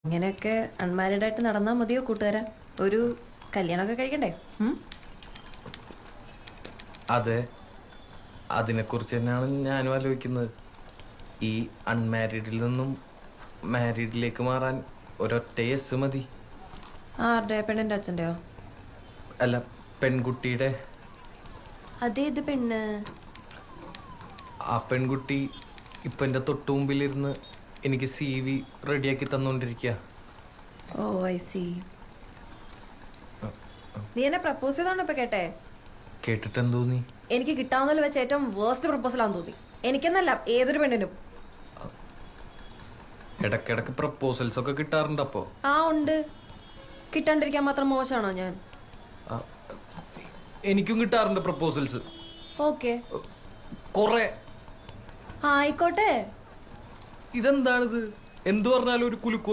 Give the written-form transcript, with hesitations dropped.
ഇങ്ങനെയൊക്കെ അൺമാരീഡ് ആയിട്ട് നടന്നാൽ മതിയോ കൂട്ടുകാരാ? ഒരു കല്യാണമൊക്കെ കഴിക്കണ്ടേ? അതെ, അതിനെക്കുറിച്ച് തന്നെയാണ് ഞാനും ആലോചിക്കുന്നത്. ഈ അൺമാരീഡിൽ നിന്നും മാരീഡിലേക്ക് മാറാൻ ഒരൊറ്റ യെസ് മതി. ആരുടെ? പെണ്ണിന്റെ അച്ഛൻ്റെയോ? അല്ല, പെൺകുട്ടിയുടെ. അതേത് പെണ്ണ്? ആ പെൺകുട്ടി ഇപ്പൊ എന്റെ തൊട്ടു മുമ്പിലിരുന്ന് എനിക്ക് CV റെഡിയാക്കി തന്നോണ്ടിരിക്കുക. ഓ ഐ സി. നീ എന്നെ പ്രപ്പോസ് ചെയ്തോണ്ട് ഇപ്പൊ കേട്ടെ? കേട്ടിട്ട് എന്ത് തോന്നി? എനിക്ക് കിട്ടാവുന്നതിൽ വെച്ച് ഏറ്റവും വേസ്റ്റ് പ്രപ്പോസൽ ആണെന്ന് തോന്നി. എനിക്കെന്നല്ല, ഏതൊരു പെണ്ണിനും. ഇടക്കിടക്ക് പ്രപ്പോസൽസ് ഒക്കെ കിട്ടാറുണ്ട്. അപ്പോ ആ ഉണ്ട്. കിട്ടാണ്ടിരിക്കാൻ മാത്രം മോശമാണോ ഞാൻ? എനിക്കും കിട്ടാറുണ്ട് പ്രപ്പോസൽസ്. ഓക്കെ, കൊറേ. ആയിക്കോട്ടെ. ഇതെന്താണിത്? എന്തു പറഞ്ഞാലും ഒരു കുലുക്കോ